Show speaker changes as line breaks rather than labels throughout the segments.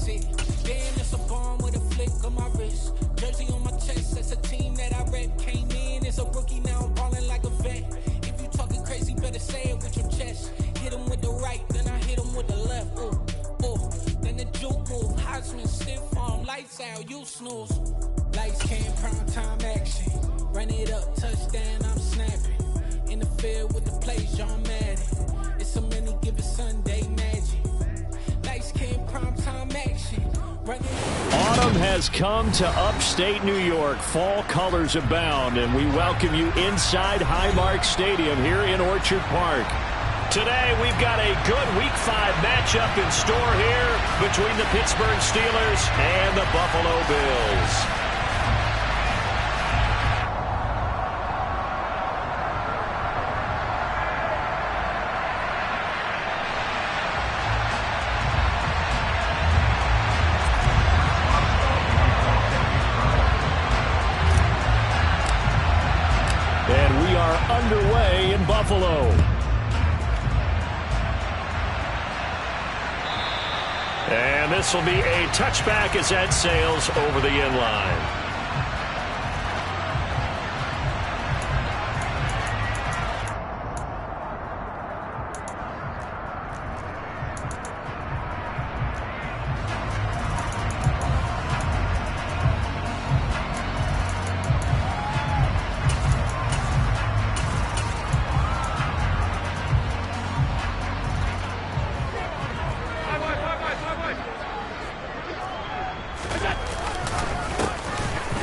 City. Damn, it's a bomb with a flick on my wrist. Jersey on my chest, that's a team that I rep. Came in as a rookie, now I'm ballin' like a vet. If you talking crazy, better say it with your chest. Hit him with the right, then I hit him with the left. Ooh, ooh. Then the juke move, Heisman, stiff arm, lights out, you snooze. Lights came, prime time action. Run it up, touchdown, I'm snapping. In the field with the plays, John Madden. It's a many given Sunday magic. Lights came, prime time action.
Autumn has come to upstate New York. Fall colors abound, and we welcome you inside Highmark Stadium here in Orchard Park. Today, we've got a good Week 5 matchup in store here between the Pittsburgh Steelers and the Buffalo Bills. Underway in Buffalo. And this will be a touchback as that sails over the end line.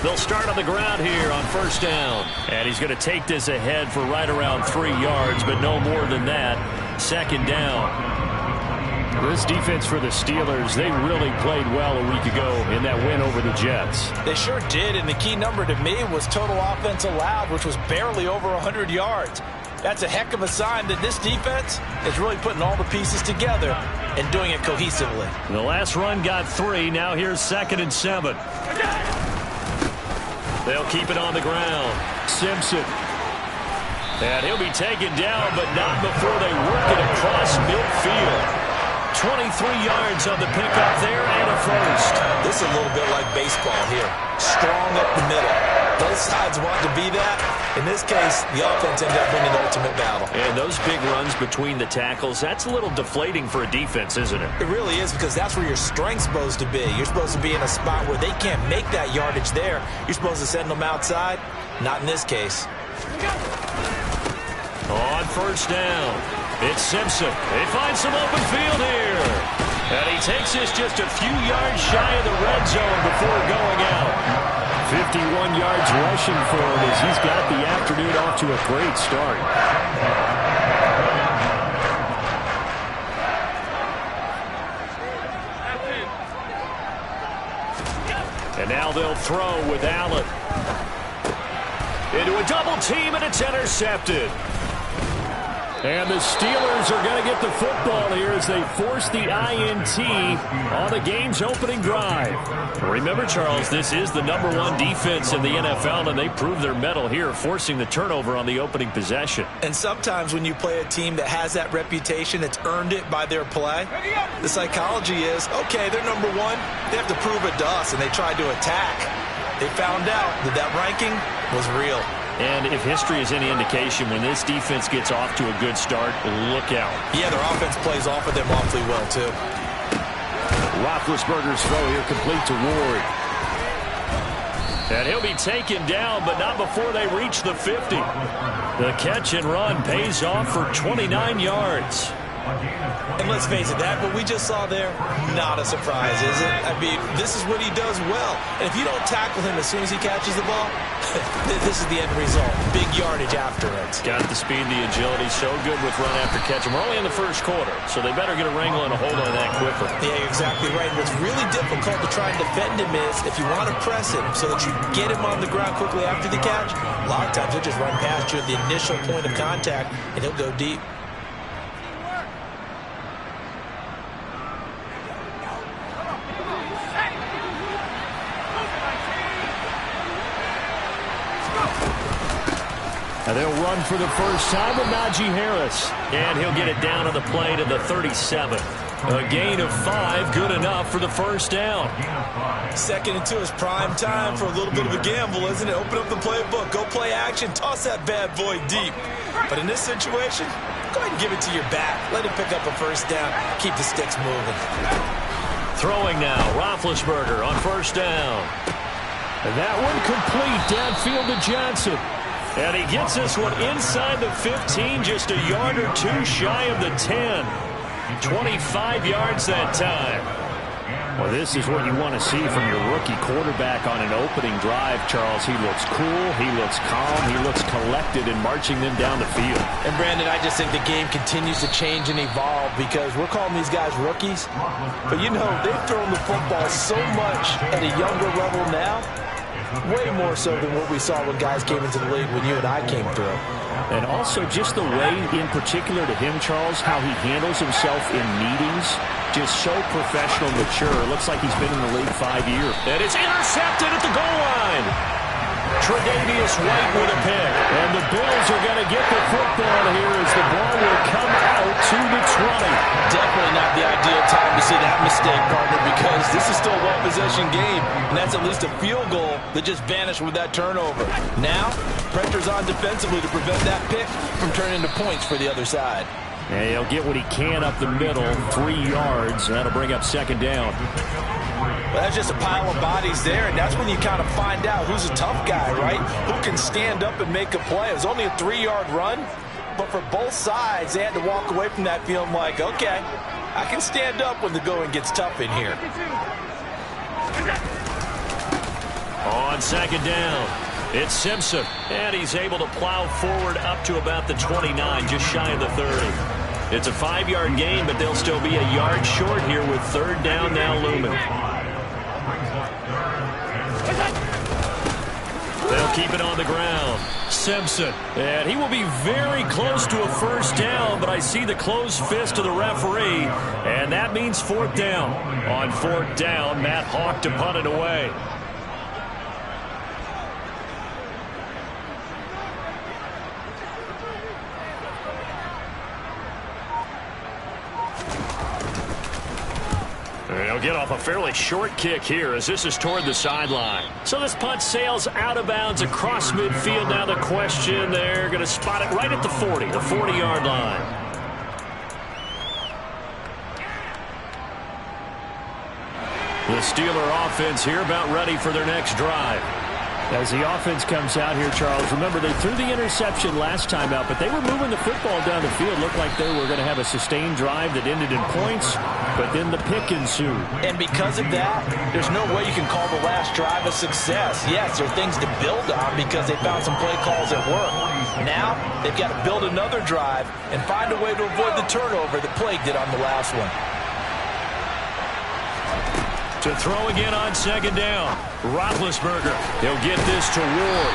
They'll start on the ground here on first down. And he's going to take this ahead for right around 3 yards, but no more than that. Second down. This defense for the Steelers, they really played well a week ago in that win over the Jets.
They sure did, and the key number to me was total offense allowed, which was barely over 100 yards. That's a heck of a sign that this defense is really putting all the pieces together and doing it cohesively.
The last run got 3. Now here's 2nd and 7. They'll keep it on the ground. Simpson. And he'll be taken down, but not before they work it across midfield. 23 yards on the pickup there and a first.
This is a little bit like baseball here. Strong up the middle. Both sides want to be that. In this case, the offense ended up winning the ultimate battle.
And those big runs between the tackles, that's a little deflating for a defense, isn't it?
It really is, because that's where your strength's supposed to be. You're supposed to be in a spot where they can't make that yardage there. You're supposed to send them outside. Not in this case.
On first down, it's Simpson. They find some open field here. And he takes this just a few yards shy of the red zone before going out. 51 yards rushing for him as he's got the afternoon off to a great start. And now they'll throw with Allen. Into a double team, and it's intercepted. And the Steelers are going to get the football here as they force the INT on the game's opening drive. Remember, Charles, this is the #1 defense in the NFL, and they prove their mettle here, forcing the turnover on the opening possession.
And sometimes when you play a team that has that reputation, it's earned it by their play. The psychology is, okay, they're #1. They have to prove it to us, and they tried to attack. They found out that that ranking was real.
And if history is any indication, when this defense gets off to a good start, look out.
Yeah, their offense plays off of them awfully well, too.
Roethlisberger's throw here complete to Ward. And he'll be taken down, but not before they reach the 50. The catch and run pays off for 29 yards.
And let's face it, that what we just saw there, not a surprise, is it? I mean, this is what he does well. And if you don't tackle him as soon as he catches the ball, this is the end result. Big yardage after it.
Got the speed, the agility, so good with run after catch. And we're only in the first quarter, so they better get a wrangle and a hold on that quickly.
Yeah, you're exactly right. What's really difficult to try and defend him is if you want to press him so that you get him on the ground quickly after the catch, a lot of times he'll just run past you at the initial point of contact, and he'll go deep.
And they'll run for the first time with Najee Harris. And he'll get it down on the play to the 37. A gain of 5, good enough for the first down.
2nd and 2 is prime time for a little bit of a gamble, isn't it? Open up the playbook, go play action, toss that bad boy deep. But in this situation, go ahead and give it to your back. Let him pick up a first down, keep the sticks moving.
Throwing now, Roethlisberger on first down. And that one complete downfield to Johnson. And he gets this one inside the 15, just a yard or two shy of the 10. 25 yards that time. Well, this is what you want to see from your rookie quarterback on an opening drive, Charles. He looks cool, he looks calm, he looks collected in marching them down the field.
And, Brandon, I just think the game continues to change and evolve because we're calling these guys rookies. But, you know, they've thrown the football so much at a younger level now, way more so than what we saw when guys came into the league when you and I came through.
And also just the way, in particular to him, Charles, how he handles himself in meetings. Just so professional, mature. Looks like he's been in the league 5 years. And it's intercepted at the goal line. Tre'Davious White with a pick. And the Bills are going to get the football here as the ball will come out to the 20.
Definitely not the ideal time to see that mistake, partner, because this is still a one-possession game, and that's at least a field goal that just vanished with that turnover. Now, pressure's on defensively to prevent that pick from turning into points for the other side.
And he'll get what he can up the middle, 3 yards, and that'll bring up second down.
Well, that's just a pile of bodies there, and that's when you kind of find out who's a tough guy, right? Who can stand up and make a play. It was only a 3-yard run, but for both sides, they had to walk away from that feeling like, okay, I can stand up when the going gets tough in here.
On second down, it's Simpson, and he's able to plow forward up to about the 29, just shy of the 30. It's a 5-yard gain, but they'll still be a yard short here with third down now looming. They'll keep it on the ground. Simpson, and he will be very close to a first down, but I see the closed fist of the referee, and that means fourth down. On fourth down, Matt Hawk to punt it away. They'll get off a fairly short kick here as this is toward the sideline. So this punt sails out of bounds across midfield. Now the question, they're going to spot it right at the 40, the 40-yard line. The Steeler offense here about ready for their next drive. As the offense comes out here, Charles, remember they threw the interception last time out, but they were moving the football down the field. Looked like they were going to have a sustained drive that ended in points, but then the pick ensued.
And because of that, there's no way you can call the last drive a success. Yes, there are things to build on because they found some play calls that work. Now, they've got to build another drive and find a way to avoid the turnover that plagued it on the last one.
To throw again on second down. Roethlisberger. He'll get this to Ward.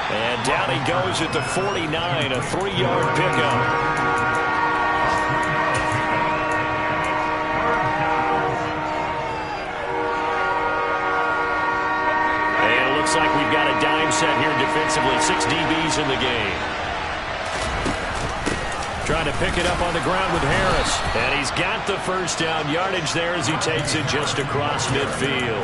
And down he goes at the 49, a 3-yard pickup. And it looks like we've got a dime set here defensively. 6 DBs in the game. Trying to pick it up on the ground with Harris. And he's got the first down yardage there as he takes it just across midfield.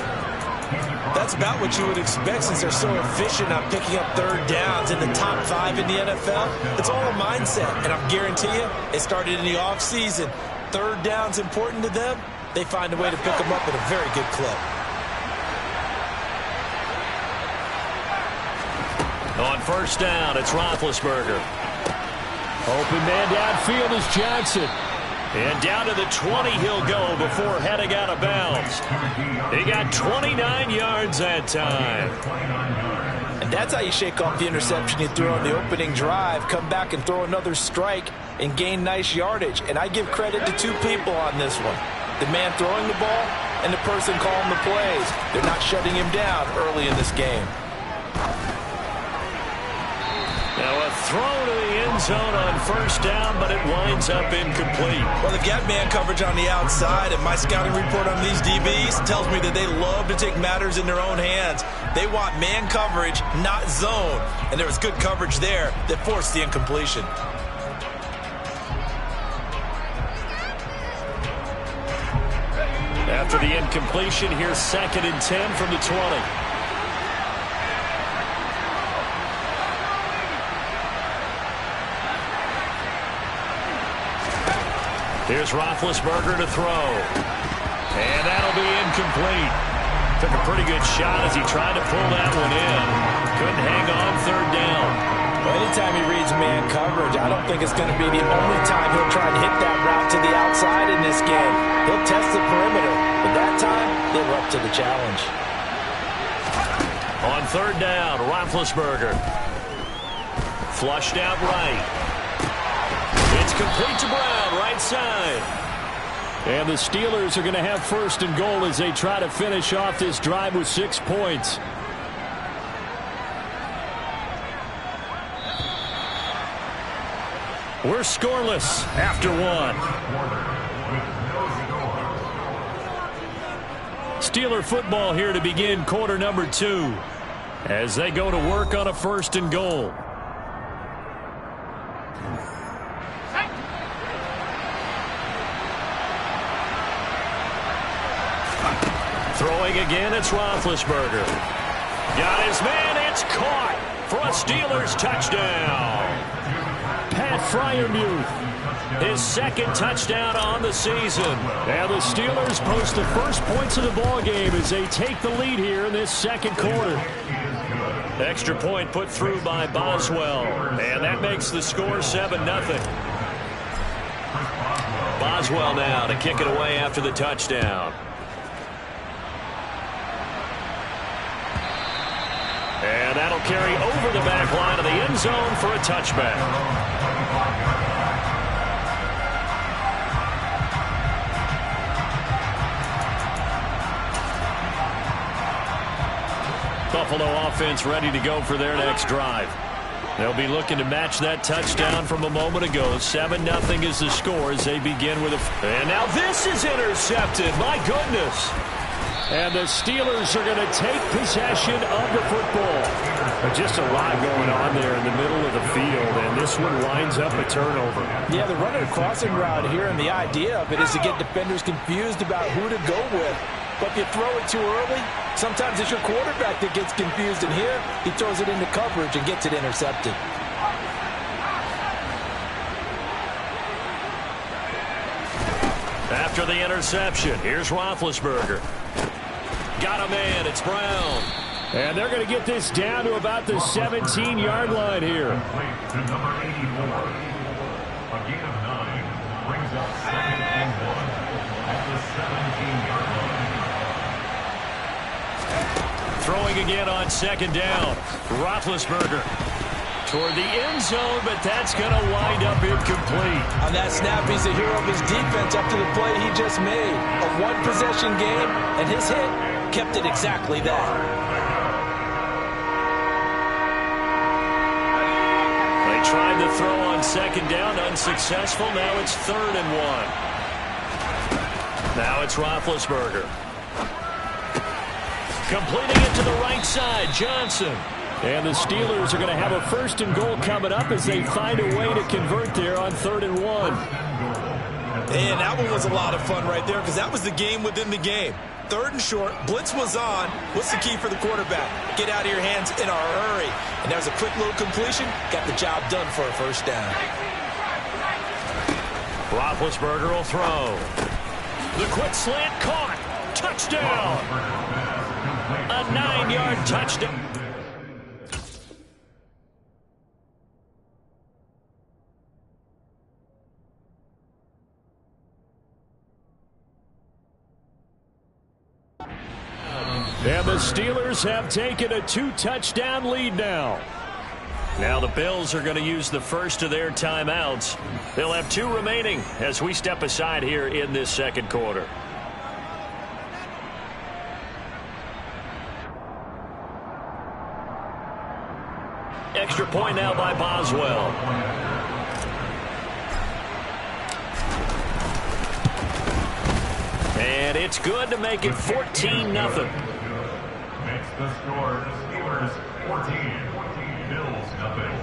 That's about what you would expect since they're so efficient on picking up third downs in the top 5 in the NFL. It's all a mindset, and I guarantee you, it started in the offseason. Third down's important to them. They find a way to pick them up at a very good clip.
On first down, it's Roethlisberger. Open man downfield is Johnson. And down to the 20 he'll go before heading out of bounds. He got 29 yards that time.
And that's how you shake off the interception you threw on the opening drive, come back and throw another strike and gain nice yardage. And I give credit to 2 people on this one. The man throwing the ball and the person calling the plays. They're not shutting him down early in this game.
Now a throw to the end zone on first down, but it winds up incomplete.
Well, they got man coverage on the outside, and my scouting report on these DBs tells me that they love to take matters in their own hands. They want man coverage, not zone. And there was good coverage there that forced the incompletion.
After the incompletion, here's 2nd and 10 from the 20. Here's Roethlisberger to throw. And that'll be incomplete. Took a pretty good shot as he tried to pull that one in. Couldn't hang on 3rd down.
Well, anytime he reads man coverage, I don't think it's going to be the only time he'll try and hit that route to the outside in this game. He'll test the perimeter, but that time, they were up to the challenge.
On 3rd down, Roethlisberger. Flushed out right. It's complete to Brown, right side. And the Steelers are going to have 1st and goal as they try to finish off this drive with 6 points. We're scoreless after 1. Steeler football here to begin quarter number 2 as they go to work on a 1st and goal. Throwing again, it's Roethlisberger. Got his man, it's caught for a Steelers touchdown. Pat Freiermuth, his 2nd touchdown on the season. And the Steelers post the first points of the ball game as they take the lead here in this 2nd quarter. Extra point put through by Boswell, and that makes the score 7-0. Boswell now to kick it away after the touchdown. And that'll carry over the back line of the end zone for a touchback. Buffalo offense ready to go for their next drive. They'll be looking to match that touchdown from a moment ago. 7-0 is the score as they begin with a... And now this is intercepted. My goodness. And the Steelers are going to take possession of the football. Just a lot going on there in the middle of the field, and this one winds up a turnover. Yeah, they're running a crossing route here, and the idea of it is to get defenders confused about who to go with. But if you throw it too early, sometimes it's your quarterback that gets confused, and here he throws it into coverage and gets it intercepted. After the interception, here's Roethlisberger. Got a man, it's Brown. And they're going to get this down to about the 17-yard line here.
To number 84. A gain of 9 brings up 2nd and 1 at the 17-yard line.
Throwing again on 2nd down. Roethlisberger toward the end zone, but that's going to wind up incomplete.
On that snap, he's the hero of his defense after the play he just made. A one-possession game, and his hit kept it exactly that.
They tried to throw on 2nd down, unsuccessful. Now it's 3rd and 1. Now it's Roethlisberger. Completing it to the right side, Johnson. And the Steelers are going to have a 1st and goal coming up as they find a way to convert there on 3rd and 1.
And that one was a lot of fun right there because that was the game within the game. 3rd and short, blitz was on. What's the key for the quarterback? Get out of your hands in a hurry. And there's a quick little completion. Got the job done for a 1st down.
Roethlisberger will throw. The quick slant caught. Touchdown. A 9-yard touchdown. And the Steelers have taken a 2-touchdown lead now. Now the Bills are going to use the first of their timeouts. They'll have 2 remaining as we step aside here in this 2nd quarter. Extra point now by Boswell. And it's good to make it 14-0.
Makes the score Steelers 14, Bills nothing.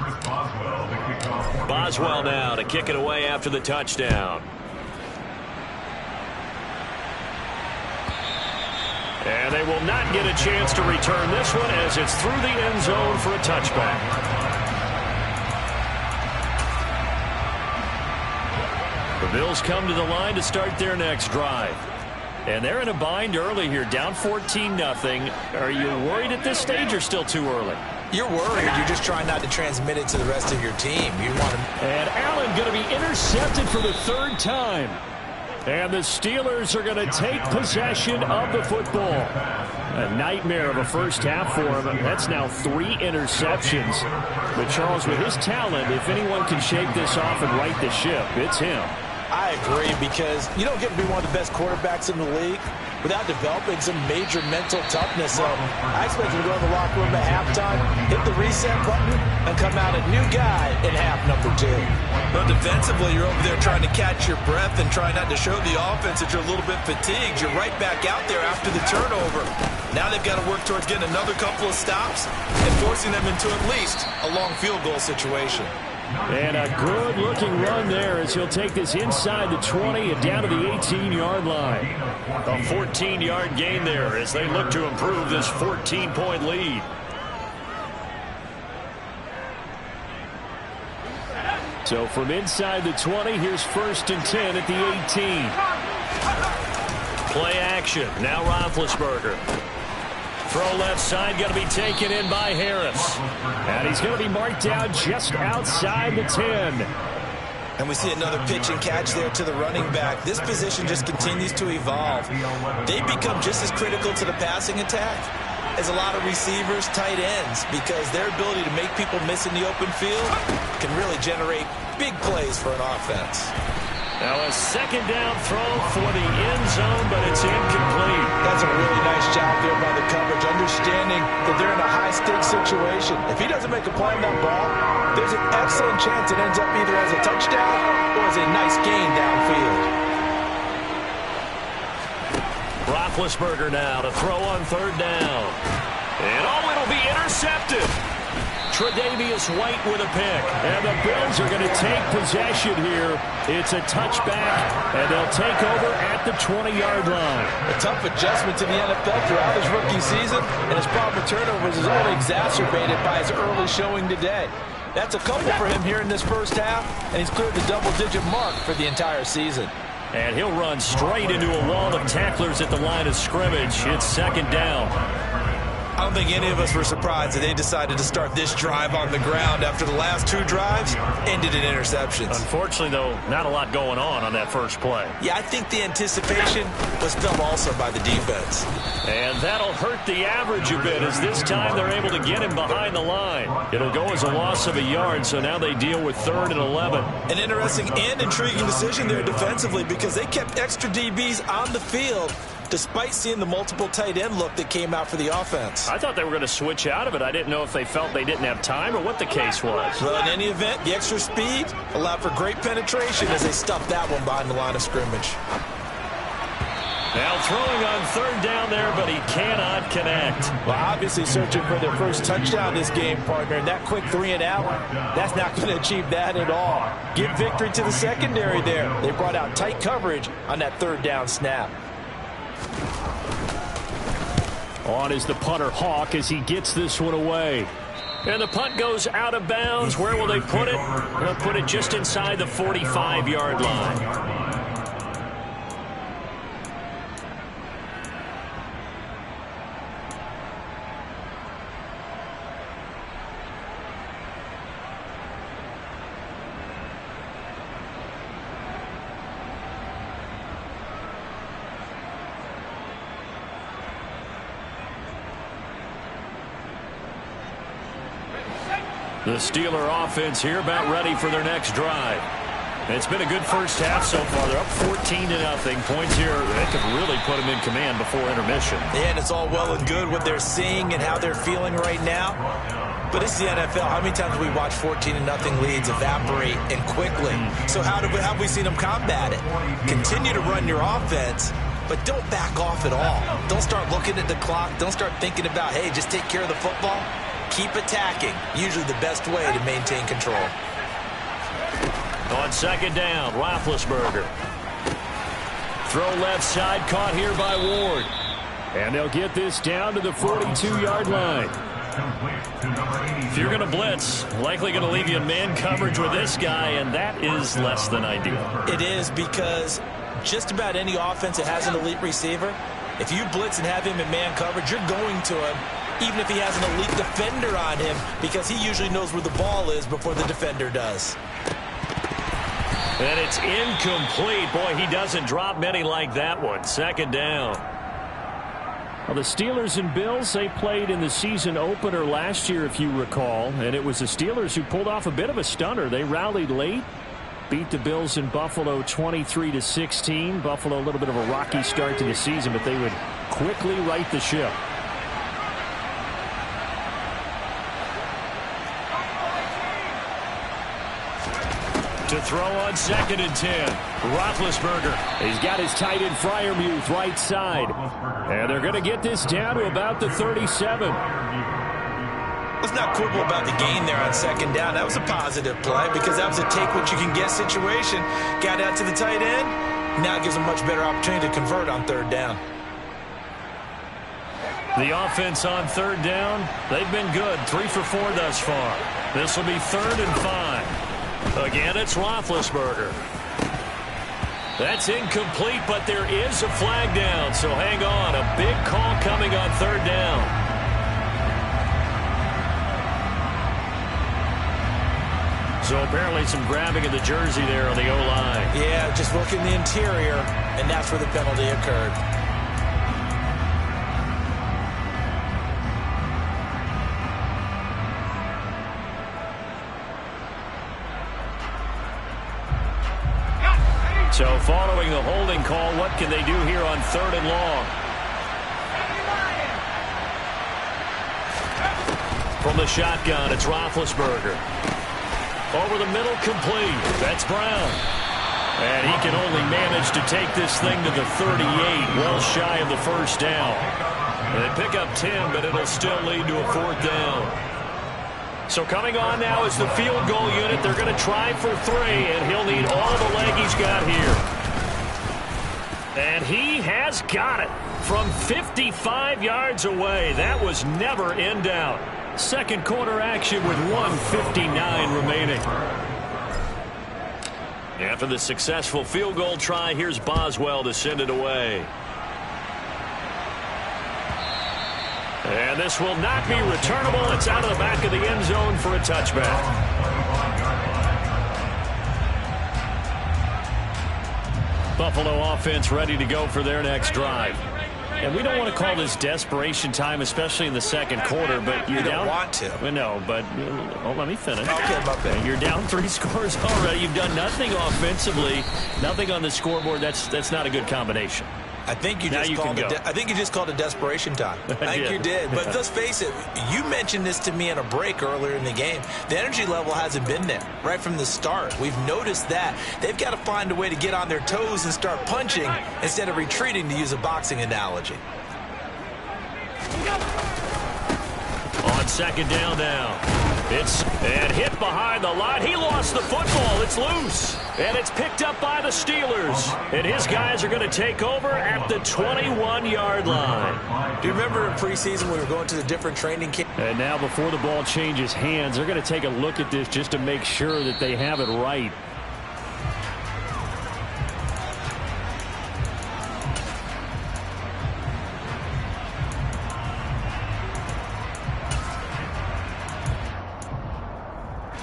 Chris Boswell to kick off.
Boswell now to kick it away after the touchdown. And they will not get a chance to return this one as it's through the end zone for a touchback. The Bills come to the line to start their next drive. And they're in a bind early here, down 14-0. Are you worried at this stage or still too early?
You're worried. You're just trying not to transmit it to the rest of your team. You want to...
And Allen going to be intercepted for the third time. And the Steelers are going to take possession of the football. A nightmare of a first half for him. That's now 3 interceptions. But Charles, with his talent, if anyone can shake this off and right the ship, it's him.
I agree, because you don't get to be one of the best quarterbacks in the league without developing some major mental toughness. So I expect him to go in the locker room at halftime, hit the reset button, and come out a new guy in half number 2. But defensively, you're over there trying to catch your breath and try not to show the offense that you're a little bit fatigued. You're right back out there after the turnover. Now they've got to work towards getting another couple of stops and forcing them into at least a long field goal situation.
And a good-looking run there as he'll take this inside the 20 and down to the 18-yard line. A 14-yard gain there as they look to improve this 14-point lead. So from inside the 20, here's 1st and 10 at the 18. Play action. Now Roethlisberger. Throw left side, going to be taken in by Harris. And he's going to be marked down just outside the 10.
And we see another pitch and catch there to the running back. This position just continues to evolve. They become just as critical to the passing attack as a lot of receivers, tight ends, because their ability to make people miss in the open field can really generate big plays for an offense.
Now a second down throw for the end zone, but it's incomplete.
That's a really nice job there by the coverage, understanding that they're in a high-stakes situation. If he doesn't make a play on that ball, there's an excellent chance it ends up either as a touchdown or as a nice gain downfield.
Roethlisberger now to throw on 3rd down. And it'll be intercepted. Tre'Davious White with a pick. And the Bills are going to take possession here. It's a touchback, and they'll take over at the 20-yard line.
A tough adjustment to the NFL throughout his rookie season, and his problem with turnovers is only exacerbated by his early showing today. That's a couple for him here in this first half, and he's cleared the double-digit mark for the entire season.
And he'll run straight into a wall of tacklers at the line of scrimmage. It's 2nd down.
I don't think any of us were surprised that they decided to start this drive on the ground after the last 2 drives ended in interceptions.
Unfortunately, though, not a lot going on that first play.
Yeah, I think the anticipation was felt also by the defense.
And that'll hurt the average a bit as this time they're able to get him behind the line. It'll go as a loss of a yard, so now they deal with 3rd and 11.
An interesting and intriguing decision there defensively, because they kept extra DBs on the field despite seeing the multiple tight end look that came out for the offense.
I thought they were going to switch out of it. I didn't know if they felt they didn't have time or what the case was.
Well, in any event, the extra speed allowed for great penetration as they stuffed that one behind the line of scrimmage.
Now throwing on 3rd down there, but he cannot connect.
Well, obviously searching for their first touchdown this game, partner, and that quick 3 and out, that's not going to achieve that at all. Give victory to the secondary there. They brought out tight coverage on that 3rd down snap.
On is the punter Hawk as he gets this one away. And the punt goes out of bounds. Where will they put it? They'll put it just inside the 45-yard line. The Steeler offense here about ready for their next drive. It's been a good first half so far. They're up 14-0. Points here that could really put them in command before intermission.
Yeah, and it's all well and good what they're seeing and how they're feeling right now. But it's the NFL. How many times have we watched 14-0 leads evaporate and quickly? So how have we seen them combat it? Continue to run your offense, but don't back off at all. Don't start looking at the clock. Don't start thinking about, hey, just take care of the football. keep attacking. Usually the best way to maintain control.
On second down, Roethlisberger. Throw left side, caught here by Ward. And they'll get this down to the 42-yard line. If you're going to blitz, likely going to leave you in man coverage with this guy, and that is less than ideal.
It is, because just about any offense that has an elite receiver, if you blitz and have him in man coverage, you're going to him, even if he has an elite defender on him, because he usually knows where the ball is before the defender does.
And it's incomplete. Boy, he doesn't drop many like that one. Second down. Well, the Steelers and Bills, they played in the season opener last year, if you recall, and it was the Steelers who pulled off a bit of a stunner. They rallied late, beat the Bills in Buffalo 23-16. Buffalo, a little bit of a rocky start to the season, but they would quickly right the ship. To throw on second and 10. Roethlisberger. He's got his tight end Freiermuth right side. And they're going to get this down to about the 37.
Let's not quibble about the gain there on second down. That was a positive play because that was a take-what-you-can-get situation. Got out to the tight end. Now it gives them a much better opportunity to convert on third down.
The offense on third down, they've been good. 3 for 4 thus far. This will be 3rd and 5. Again, it's Roethlisberger. That's incomplete, but there is a flag down, so hang on. A big call coming on third down. So apparently some grabbing of the jersey there on the O-line.
Yeah, just working the interior, and that's where the penalty occurred.
So following the holding call, what can they do here on 3rd and long? From the shotgun, it's Roethlisberger. Over the middle, complete. That's Brown. And he can only manage to take this thing to the 38, well shy of the first down. They pick up 10, but it'll still lead to a 4th down. So coming on now is the field goal unit. They're going to try for 3, and he'll need all the leg he's got here. And he has got it from 55 yards away. That was never in doubt. Second quarter action with 1:59 remaining. After the successful field goal try, here's Boswell to send it away. And this will not be returnable. It's out of the back of the end zone for a touchback. Buffalo offense ready to go for their next drive. And we don't want to call this desperation time, especially in the second quarter, but you're down.
You don't want to.
Well, no, but let me finish.
Okay, my bad.
You're down 3 scores already. You've done nothing offensively, nothing on the scoreboard. That's not a good combination.
I think you just called it desperation time. I think you did. But let's face it, you mentioned this to me in a break earlier in the game. The energy level hasn't been there right from the start. We've noticed that. They've got to find a way to get on their toes and start punching instead of retreating, to use a boxing analogy.
On second down now. And hit behind the line. He lost the football. It's loose. And it's picked up by the Steelers. And his guys are going to take over at the 21-yard line.
Do you remember in preseason when we were going to the different training camp?
And now before the ball changes hands, they're going to take a look at this just to make sure that they have it right.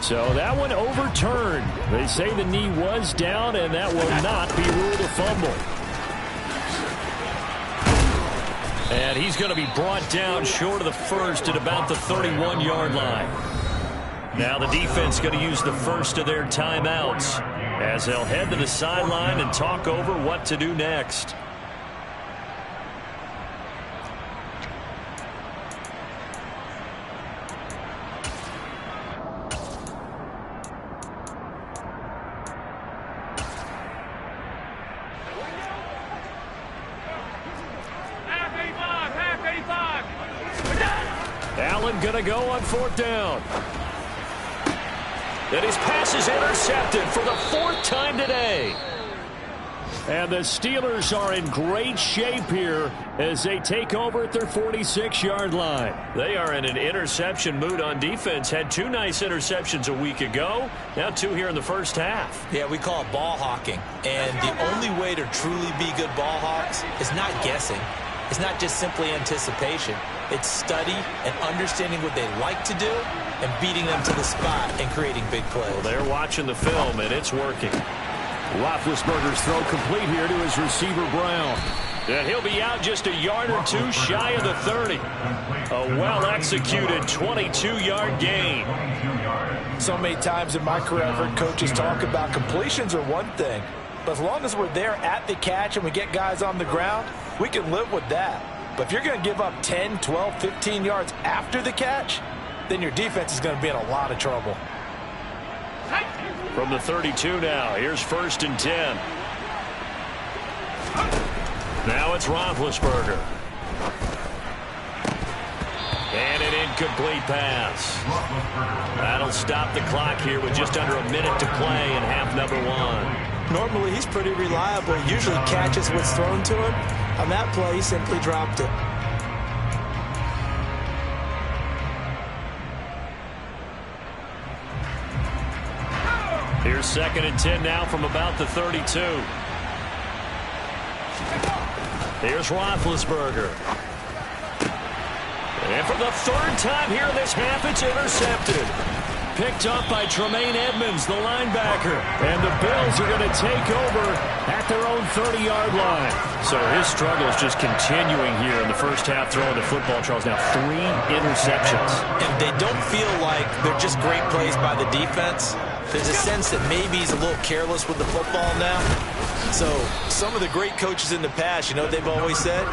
So that one overturned. They say the knee was down, and that will not be ruled a fumble. And he's going to be brought down short of the first at about the 31-yard line. Now the defense going to use the first of their timeouts as they'll head to the sideline and talk over what to do next. Allen going to go on 4th down. And his pass is intercepted for the 4th time today. And the Steelers are in great shape here as they take over at their 46-yard line. They are in an interception mood on defense. Had 2 nice interceptions a week ago. Now 2 here in the first half.
Yeah, we call it ball hawking. And the only way to truly be good ball hawks is not guessing. It's not just simply anticipation. It's study and understanding what they like to do and beating them to the spot and creating big plays.
Well, they're watching the film, and it's working. Roethlisberger's throw complete here to his receiver, Brown. And he'll be out just a yard or 2 shy of the 30. A well-executed 22-yard gain.
So many times in my career, I've heard coaches talk about completions are one thing. But as long as we're there at the catch and we get guys on the ground, we can live with that. But if you're going to give up 10, 12, 15 yards after the catch, then your defense is going to be in a lot of trouble.
From the 32 now, here's 1st and 10. Now it's Roethlisberger. And an incomplete pass. That'll stop the clock here with just under a minute to play in half number 1.
Normally, he's pretty reliable. Usually catches what's thrown to him. On that play, he simply dropped it.
Here's 2nd and 10 now from about the 32. Here's Roethlisberger. And for the 3rd time here in this half, it's intercepted. Picked up by Tremaine Edmonds, the linebacker. And the Bills are going to take over at their own 30-yard line. So his struggle is just continuing here in the first half, throwing the football. Charles, now 3 interceptions.
And they don't feel like they're just great plays by the defense. There's a sense that maybe he's a little careless with the football now. So some of the great coaches in the past, you know what they've always said?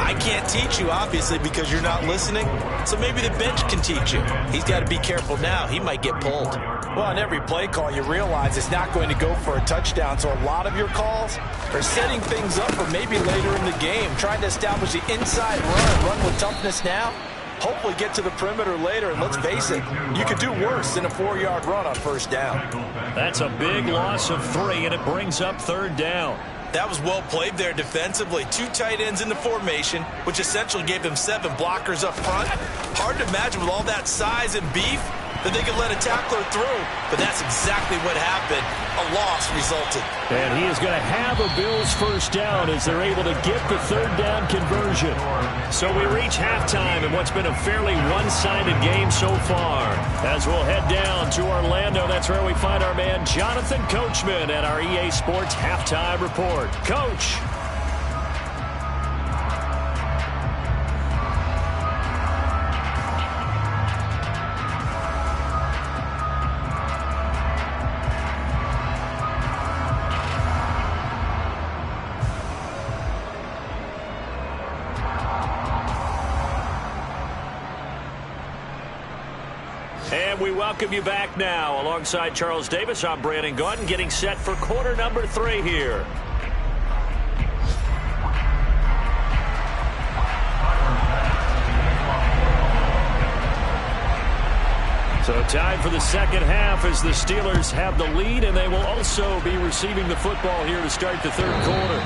I can't teach you, obviously, because you're not listening. So maybe the bench can teach you. He's got to be careful now. He might get pulled. Well, on every play call, you realize it's not going to go for a touchdown. So a lot of your calls are setting things up for maybe later in the game, trying to establish the inside run with toughness now. Hopefully get to the perimeter later, and let's face it, you could do worse than a 4-yard run on 1st down.
That's a big loss of 3, and it brings up 3rd down.
That was well played there defensively. 2 tight ends in the formation, which essentially gave them 7 blockers up front. Hard to imagine with all that size and beef that they could let a tackler through, but that's exactly what happened. A loss resulted.
And he is going to have a Bills 1st down as they're able to get the 3rd down conversion. So we reach halftime in what's been a fairly one-sided game so far. As we'll head down to Orlando, that's where we find our man Jonathan Coachman at our EA Sports Halftime Report. Coach. And we welcome you back now. Alongside Charles Davis, I'm Brandon Gaudin, getting set for quarter number 3 here. So time for the second half as the Steelers have the lead, and they will also be receiving the football here to start the 3rd quarter.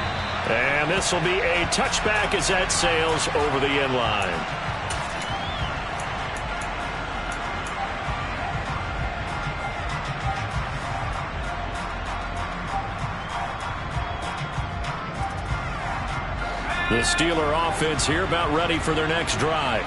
And this will be a touchback as that sails over the end line. The Steeler offense here about ready for their next drive.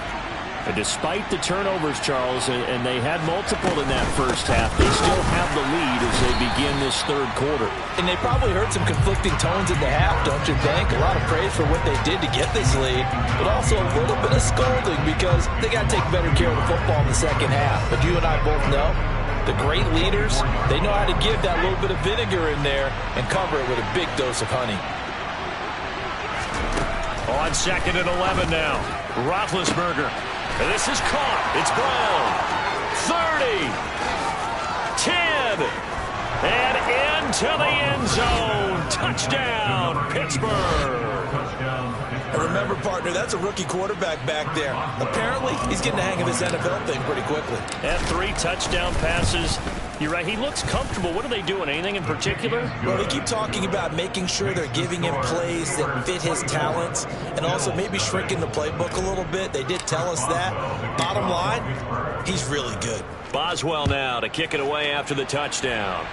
And despite the turnovers, Charles, and they had multiple in that first half, they still have the lead as they begin this 3rd quarter.
And they probably heard some conflicting tones at the half, don't you think? A lot of praise for what they did to get this lead, but also a little bit of scolding because they got to take better care of the football in the second half. But you and I both know the great leaders, they know how to give that little bit of vinegar in there and cover it with a big dose of honey.
On 2nd and 11 now, Roethlisberger. And this is caught. It's Brown. 30. 10. And into the end zone. Touchdown, Pittsburgh.
And remember, partner, that's a rookie quarterback back there. Apparently, he's getting the hang of this NFL thing pretty quickly.
Had 3 touchdown passes. You're right, he looks comfortable. What are they doing? Anything in particular?
Well, they keep talking about making sure they're giving him plays that fit his talents and also maybe shrinking the playbook a little bit. They did tell us that. Bottom line, he's really good.
Boswell now to kick it away after the touchdown.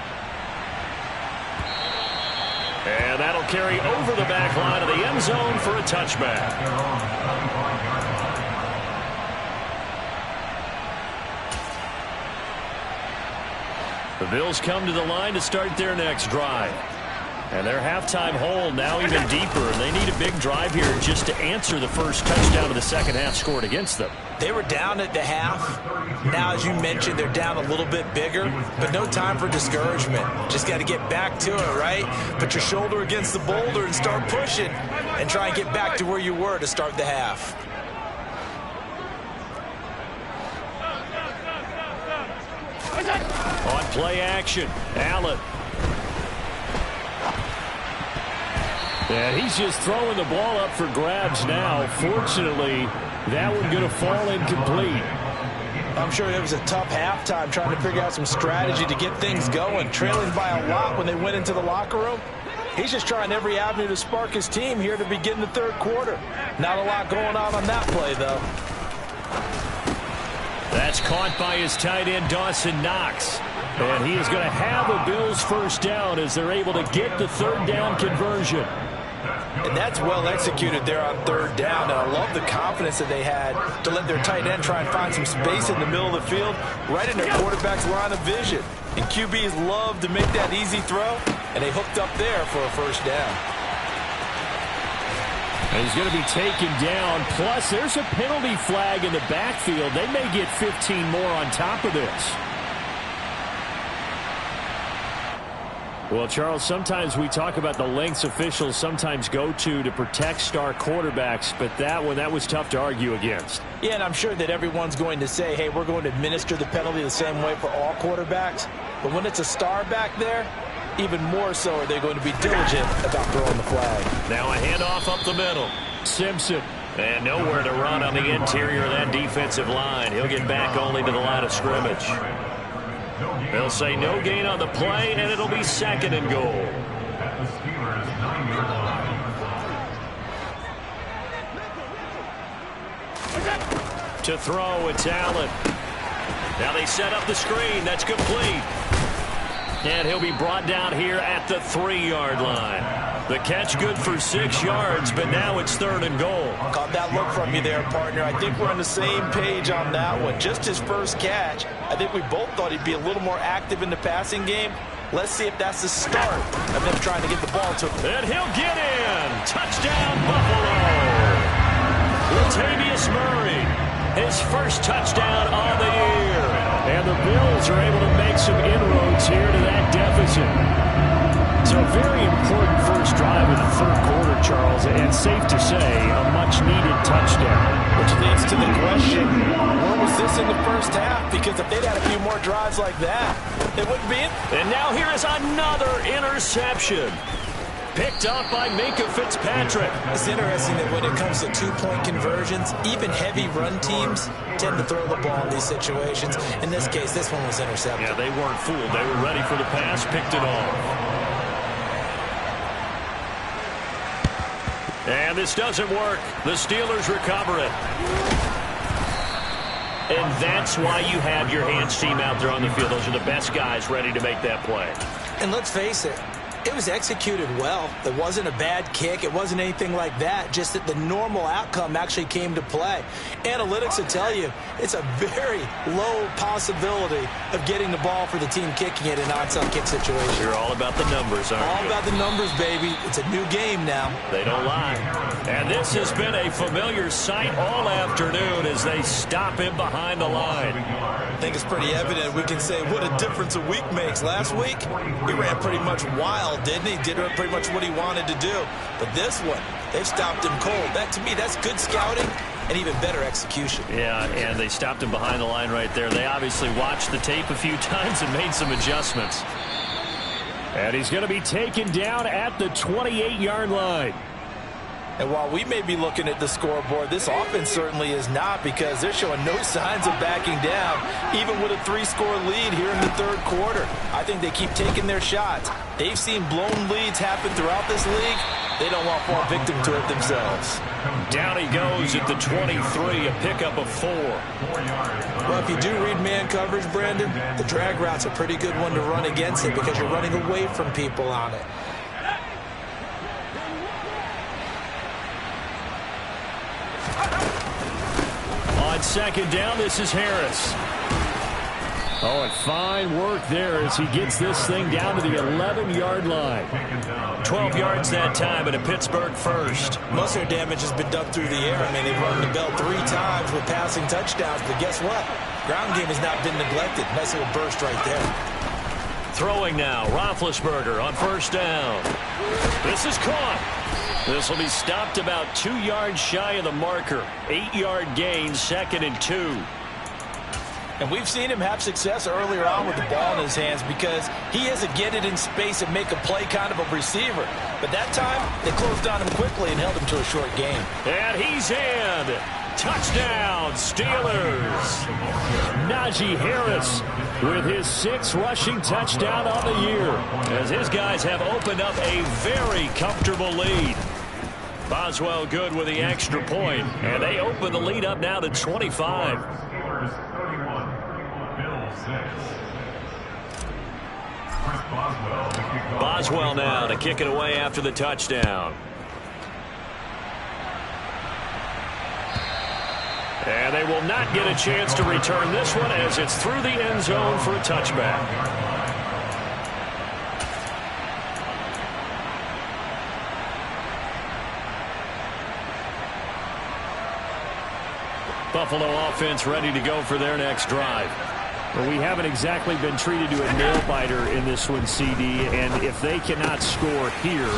And that'll carry over the back line of the end zone for a touchback. The Bills come to the line to start their next drive. And their halftime hole now even deeper. And they need a big drive here just to answer the first touchdown of the second half scored against them.
They were down at the half. Now, as you mentioned, they're down a little bit bigger, but no time for discouragement. Just got to get back to it, right? Put your shoulder against the boulder and start pushing and try and get back to where you were to start the half.
On play action, Allen. And he's just throwing the ball up for grabs now. Fortunately, that one going to fall incomplete.
I'm sure it was a tough halftime trying to figure out some strategy to get things going. Trailing by a lot when they went into the locker room. He's just trying every avenue to spark his team here to begin the third quarter. Not a lot going on that play, though.
That's caught by his tight end, Dawson Knox. And he is going to have a Bills first down as they're able to get the third down conversion.
And that's well executed there on third down. And I love the confidence that they had to let their tight end try and find some space in the middle of the field, right in their quarterback's line of vision. And QBs love to make that easy throw, and they hooked up there for a first down.
And he's going to be taken down. Plus, there's a penalty flag in the backfield. They may get 15 more on top of this. Well, Charles, sometimes we talk about the lengths officials sometimes go to protect star quarterbacks, but that was tough to argue against.
Yeah, and I'm sure that everyone's going to say, hey, we're going to administer the penalty the same way for all quarterbacks. But when it's a star back there, even more so are they going to be diligent about throwing the flag.
Now a handoff up the middle. Simpson. And nowhere to run on the interior of that defensive line. He'll get back only to the line of scrimmage. They'll say no gain on the play, and it'll be second and goal.
At the Steelers' 9-yard line.
To throw, it's Allen. Now they set up the screen. That's complete. And he'll be brought down here at the 3-yard line. The catch good for 6 yards, but now it's third and goal.
Caught that look from you there, partner. I think we're on the same page on that one. Just his first catch. I think we both thought he'd be a little more active in the passing game. Let's see if that's the start of them trying to get the ball to him.
And he'll get in. Touchdown, Buffalo. Latavius Murray, his first touchdown of the year. And the Bills are able to make some inroads here to that deficit. So a very important first drive of the third quarter, Charles, and safe to say, a much-needed touchdown.
Which leads to the question, where was this in the first half? Because if they'd had a few more drives like that, it wouldn't be it.
And now here is another interception. Picked up by Minkah Fitzpatrick.
It's interesting that when it comes to two-point conversions, even heavy run teams tend to throw the ball in these situations. In this case, this one was intercepted.
Yeah, they weren't fooled. They were ready for the pass, picked it off. And this doesn't work. The Steelers recover it. And that's why you have your hands team out there on the field. Those are the best guys ready to make that play.
And let's face it, it was executed well. It wasn't a bad kick. It wasn't anything like that. Just that the normal outcome actually came to play. Analytics will tell you it's a very low possibility of getting the ball for the team kicking it in an onside kick situation.
You're all about the numbers, aren't you?
All about the numbers, baby. It's a new game now.
They don't lie. And this has been a familiar sight all afternoon as they stop him behind the line.
I think it's pretty evident. We can say what a difference a week makes. Last week, he ran pretty much wild, didn't he? Did pretty much what he wanted to do. But this one, they've stopped him cold. That, to me, that's good scouting and even better execution.
Yeah, and they stopped him behind the line right there. They obviously watched the tape a few times and made some adjustments. And he's going to be taken down at the 28-yard line.
And while we may be looking at the scoreboard, this offense certainly is not, because they're showing no signs of backing down, even with a 3-score lead here in the third quarter. I think they keep taking their shots. They've seen blown leads happen throughout this league. They don't want to fall victim to it themselves.
Down he goes at the 23, a pickup of 4.
Well, if you do read man coverage, Brandon, the drag route's a pretty good one to run against it because you're running away from people on it.
On second down, this is Harris. Oh, and fine work there as he gets this thing down to the 11-yard line. 12 yards that time and a Pittsburgh first.
Most of their damage has been done through the air. I mean, they've run the bell 3 times with passing touchdowns, but guess what? Ground game has not been neglected. Nice little burst right there.
Throwing now, Roethlisberger on first down. This is caught. This will be stopped about 2 yards shy of the marker. 8-yard gain, 2nd and 2.
And we've seen him have success earlier on with the ball in his hands because he is a get it in space and make a play kind of a receiver. But that time, they closed on him quickly and held him to a short gain.
And he's in. Touchdown, Steelers. Najee Harris with his 6th rushing touchdown on the year, as his guys have opened up a very comfortable lead. Boswell good with the extra point, and they open the lead up now to 25. Boswell now to kick it away after the touchdown. And they will not get a chance to return this one as it's through the end zone for a touchback. Buffalo offense ready to go for their next drive.
Well, we haven't exactly been treated to a nail-biter in this one, CD, and if they cannot score here,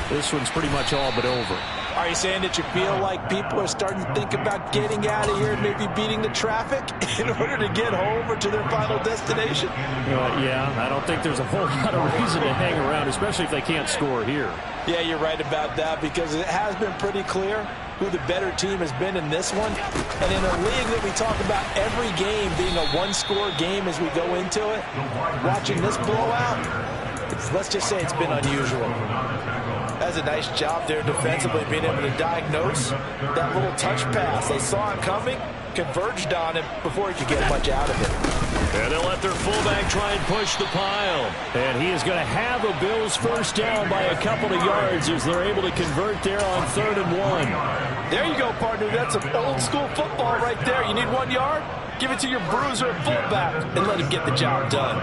this one's pretty much all but over.
Are you saying that you feel like people are starting to think about getting out of here and maybe beating the traffic in order to get home or to their final destination?
Yeah, I don't think there's a whole lot of reason to hang around, especially if they can't score here.
Yeah, you're right about that, because it has been pretty clear who the better team has been in this one. And in a league that we talk about every game being a one-score game as we go into it, watching this blowout, let's just say it's been unusual. That's a nice job there defensively, being able to diagnose that little touch pass. They saw it coming, converged on him before he could get much out of it.
And they'll let their fullback try and push the pile.
And he is going to have the Bills first down by a couple of yards as they're able to convert there on 3rd and 1.
There you go, partner. That's some old-school football right there. You need 1 yard? Give it to your bruiser at fullback and let him get the job done.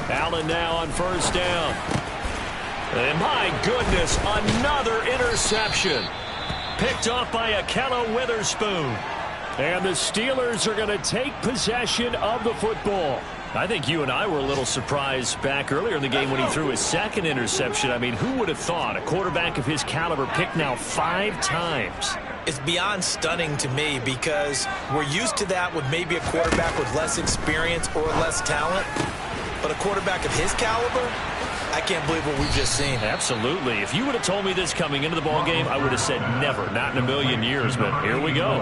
Allen now on first down. And my goodness, another interception. Picked off by Ahkello Witherspoon.
And the Steelers are going to take possession of the football.
I think you and I were a little surprised back earlier in the game when he threw his 2nd interception. I mean, who would have thought a quarterback of his caliber picked now 5 times?
It's beyond stunning to me because we're used to that with maybe a quarterback with less experience or less talent. But a quarterback of his caliber, I can't believe what we've just seen.
Absolutely. If you would have told me this coming into the ballgame, I would have said never, not in a million years. But here we go.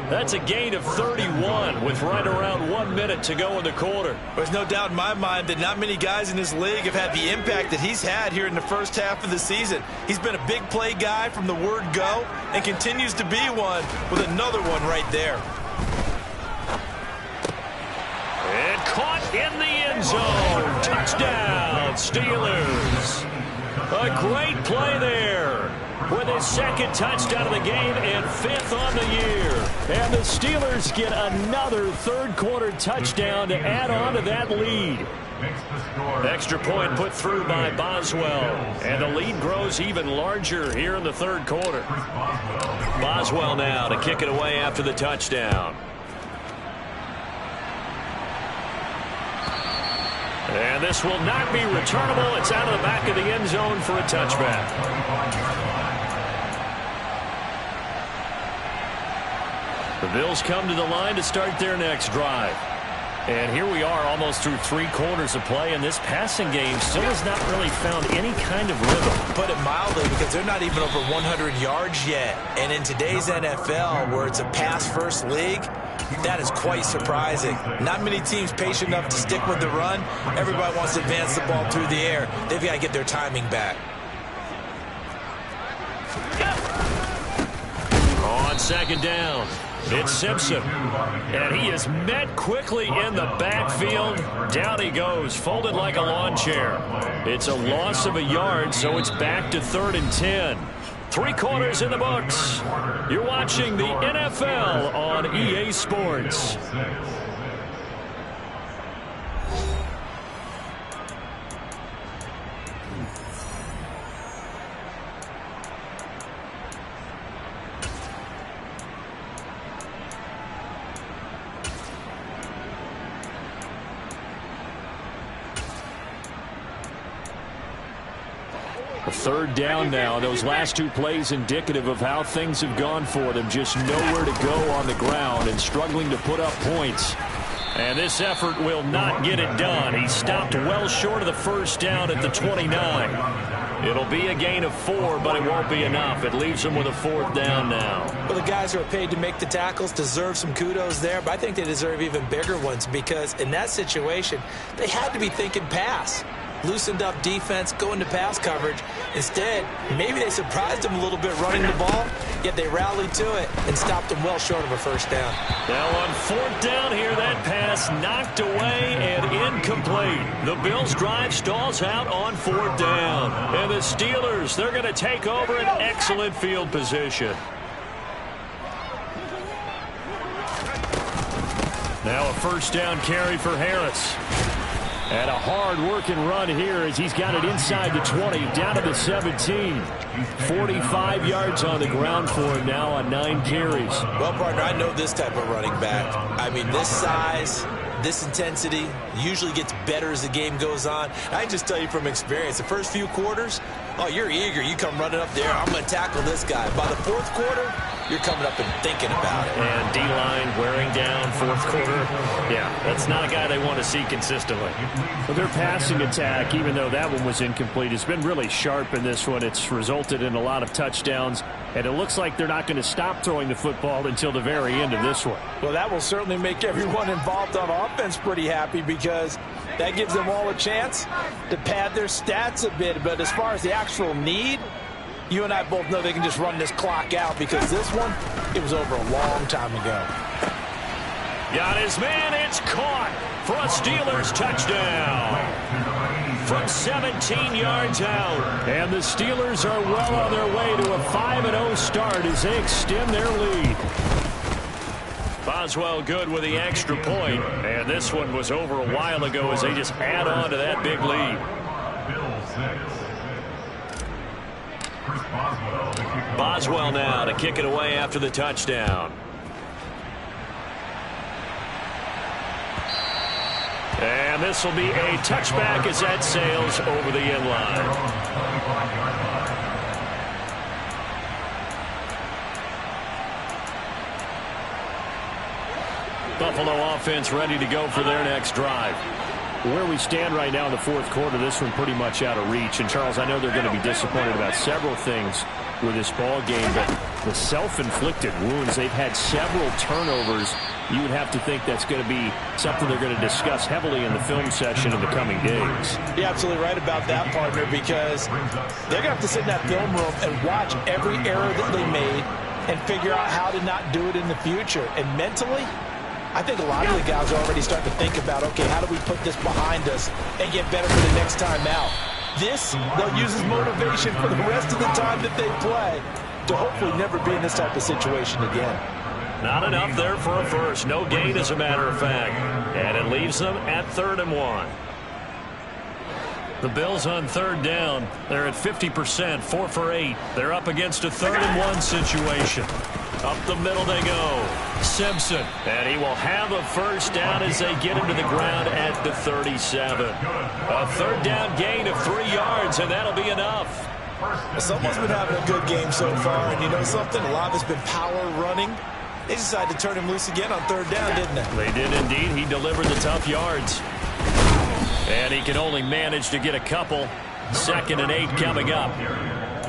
That's a gain of 31 with right around 1 minute to go in the quarter.
There's no doubt in my mind that not many guys in this league have had the impact that he's had here in the first half of the season. He's been a big play guy from the word go and continues to be one with another one right there.
And caught in the end zone. Touchdown, Steelers. A great play there with his 2nd touchdown of the game and 5th on the year.
And the Steelers get another 3rd quarter touchdown to add on to that lead.
Extra point put through by Boswell. And the lead grows even larger here in the 3rd quarter. Boswell now to kick it away after the touchdown. And this will not be returnable. It's out of the back of the end zone for a touchback. The Bills come to the line to start their next drive.
And here we are almost through 3 quarters of play, and this passing game still has not really found any kind of rhythm.
Put it mildly, because they're not even over 100 yards yet. And in today's NFL, where it's a pass-first league, that is quite surprising. Not many teams patient enough to stick with the run. Everybody wants to advance the ball through the air. They've got to get their timing back.
On second down, it's Simpson. And he is met quickly in the backfield. Down he goes, folded like a lawn chair. It's a loss of a yard, so it's back to 3rd and 10. 3 quarters in the books. You're watching the NFL on EA Sports. A 3rd down now. Those last 2 plays indicative of how things have gone for them. Just nowhere to go on the ground and struggling to put up points. And this effort will not get it done. He stopped well short of the 1st down at the 29. It'll be a gain of 4, but it won't be enough. It leaves him with a 4th down now.
Well, the guys who are paid to make the tackles deserve some kudos there, but I think they deserve even bigger ones, because in that situation, they had to be thinking pass. Loosened up defense, going to pass coverage. Instead, maybe they surprised him a little bit running the ball, yet they rallied to it and stopped him well short of a 1st down.
Now on 4th down here, that pass knocked away and incomplete. The Bills' drive stalls out on 4th down. And the Steelers, they're going to take over an excellent field position. Now a 1st down carry for Harris. And a hard-working run here as he's got it inside the 20, down to the 17. 45 yards on the ground for him now on 9 carries.
Well, partner, I know this type of running back. I mean, this size, this intensity usually gets better as the game goes on. I can just tell you from experience, the first few quarters, oh, you're eager. You come running up there, I'm going to tackle this guy. By the 4th quarter, you're coming up and thinking about it.
And D-line wearing down 4th quarter. Yeah, that's not a guy they want to see consistently.
Well, their passing attack, even though that one was incomplete, has been really sharp in this one. It's resulted in a lot of touchdowns, and it looks like they're not going to stop throwing the football until the very end of this one.
Well, that will certainly make everyone involved on offense pretty happy, because that gives them all a chance to pad their stats a bit. But as far as the actual need, you and I both know they can just run this clock out, because this one, it was over a long time ago.
Got his man. It's caught for a Steelers touchdown from 17 yards out.
And the Steelers are well on their way to a 5-0 start as they extend their lead.
Boswell good with the extra point. And this one was over a while ago as they just add on to that big lead. Boswell now to kick it away after the touchdown. And this will be a touchback as that sails over the end line. Buffalo offense ready to go for their next drive.
Where we stand right now in the 4th quarter, this one pretty much out of reach. And, Charles, I know they're going to be disappointed about several things with this ball game, but the self-inflicted wounds, they've had several turnovers. You would have to think that's going to be something they're going to discuss heavily in the film session in the coming days.
You're absolutely right about that, partner, because they're going to have to sit in that film room and watch every error that they made and figure out how to not do it in the future. And mentally, I think a lot of the guys are already starting to think about, okay, how do we put this behind us and get better for the next time out? This, they'll use as motivation for the rest of the time that they play to hopefully never be in this type of situation again.
Not enough there for a first. No gain, as a matter of fact. And it leaves them at 3rd and 1. The Bills on 3rd down. They're at 50%, 4 for 8. They're up against a 3rd and 1 situation. Up the middle they go. Simpson. And he will have a 1st down as they get him to the ground at the 37. A 3rd down gain of 3 yards, and that'll be enough.
Someone's been having a good game so far, and you know something? A lot of it's been power running.
They decided to turn him loose again on 3rd down, didn't they?
They did indeed. He delivered the tough yards. And he can only manage to get a couple. 2nd and 8 coming up.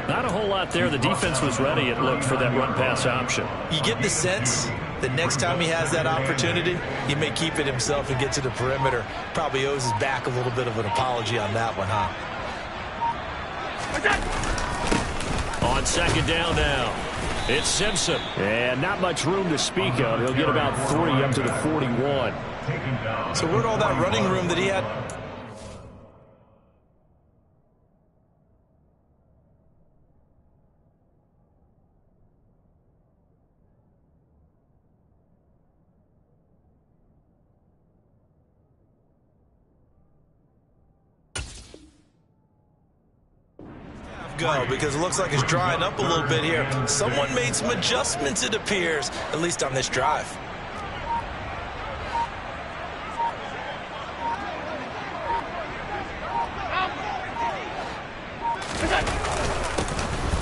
Not a whole lot there. The defense was ready, it looked, for that run-pass option.
You get the sense that next time he has that opportunity, he may keep it himself and get to the perimeter. Probably owes his back a little bit of an apology on that one, huh?
On 2nd down now, it's Simpson. And not much room to speak of. He'll get about 3 up to the 41.
So where'd all that running room that he had? Go, because it looks like it's drying up a little bit here. Someone made some adjustments, it appears, at least on this drive.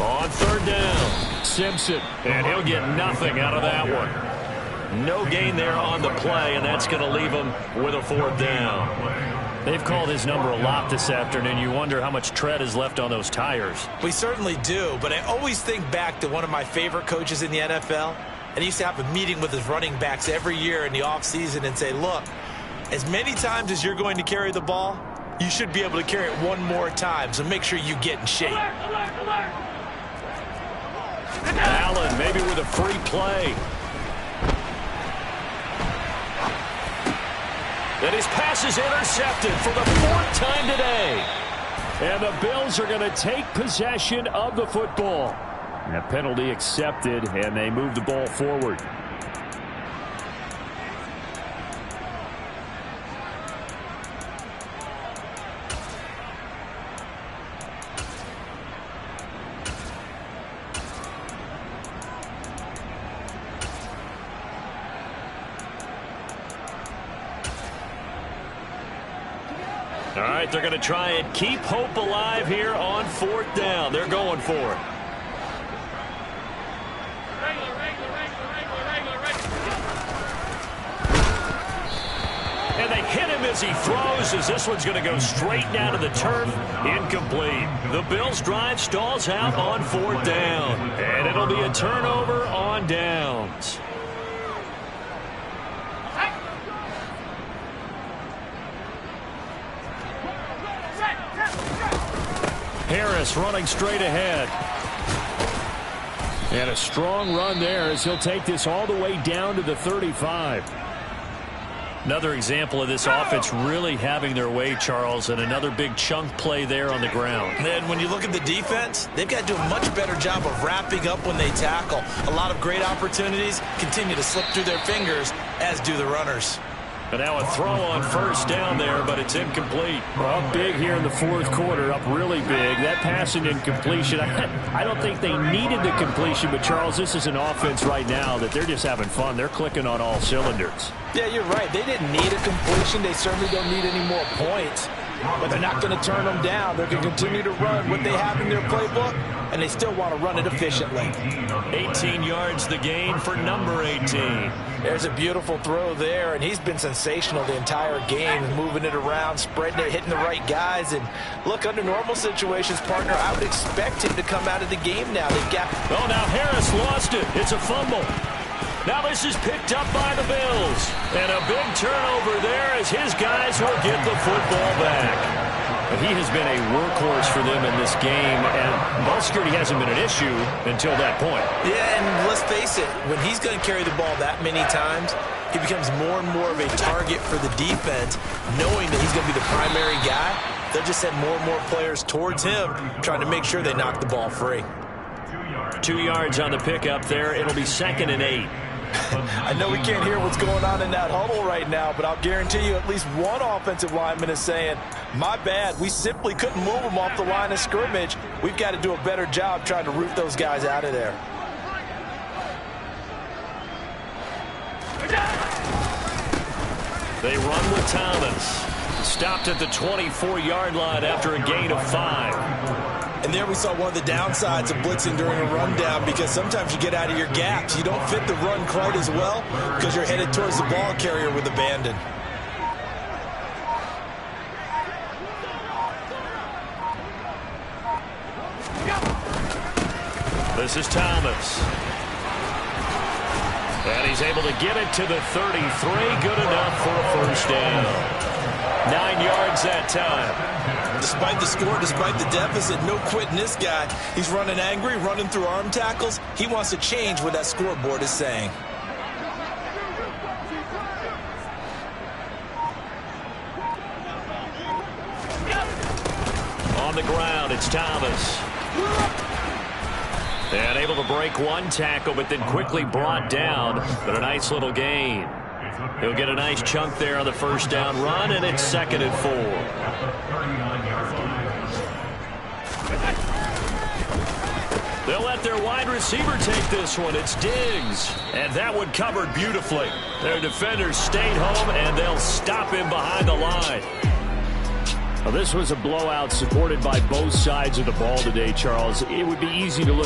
On 3rd down, Simpson, and he'll get nothing out of that one. No gain there on the play, and that's going to leave him with a 4th down. They've called his number a lot this afternoon. You wonder how much tread is left on those tires.
We certainly do, but I always think back to one of my favorite coaches in the NFL, and he used to have a meeting with his running backs every year in the offseason and say, look, as many times as you're going to carry the ball, you should be able to carry it one more time, so make sure you get in shape.
Allen maybe with a free play. And his pass is intercepted for the 4th time today. And the Bills are going to take possession of the football. And a penalty accepted, and they move the ball forward. All right, they're going to try and keep hope alive here on 4th down. They're going for it. And they hit him as he throws, as this one's going to go straight down to the turf. Incomplete. The Bills' drive stalls out on 4th down. And it'll be a turnover on downs. Harris running straight ahead. And a strong run there as he'll take this all the way down to the 35. Another example of this offense really having their way, Charles, and another big chunk play there on the ground.
And when you look at the defense, they've got to do a much better job of wrapping up when they tackle. A lot of great opportunities continue to slip through their fingers, as do the runners.
And now a throw on 1st down there, but it's incomplete. Well, big here in the 4th quarter, up really big. That passing incompletion, I don't think they needed the completion, but Charles, this is an offense right now that they're just having fun. They're clicking on all cylinders.
Yeah, you're right. They didn't need a completion. They certainly don't need any more points. But they're not going to turn them down. They're going to continue to run what they have in their playbook, and they still want to run it efficiently.
18 yards the gain for number 18.
There's a beautiful throw there, and he's been sensational the entire game, moving it around, spreading it, hitting the right guys. And look, under normal situations, partner, I would expect him to come out of the game now. They've got...
Oh, now Harris lost it. It's a fumble. Now this is picked up by the Bills. And a big turnover there as his guys will get the football back. He has been a workhorse for them in this game, and ball security hasn't been an issue until that point.
Yeah, and let's face it, when he's going to carry the ball that many times, he becomes more and more of a target for the defense, knowing that he's going to be the primary guy. They'll just send more and more players towards him, trying to make sure they knock the ball free.
2 yards on the pickup there. It'll be 2nd and 8.
I know we can't hear what's going on in that huddle right now, but I'll guarantee you at least one offensive lineman is saying, my bad, we simply couldn't move them off the line of scrimmage. We've got to do a better job trying to root those guys out of there.
They run with Thomas. Stopped at the 24-yard line after a gain of 5.
And there we saw one of the downsides of blitzing during a rundown, because sometimes you get out of your gaps. You don't fit the run quite as well because you're headed towards the ball carrier with abandon.
This is Thomas. And he's able to get it to the 33. Good enough for a first down. 9 yards that time.
Despite the score, despite the deficit, no quitting this guy. He's running angry, running through arm tackles. He wants to change what that scoreboard is saying.
On the ground, it's Thomas. And able to break one tackle, but then quickly brought down. But a nice little gain. He'll get a nice chunk there on the first down run, and it's 2nd and 4. They'll let their wide receiver take this one. It's Diggs. And that one covered beautifully. Their defenders stayed home, and they'll stop him behind the line. Well, this was a blowout supported by both sides of the ball today, Charles. It would be easy to look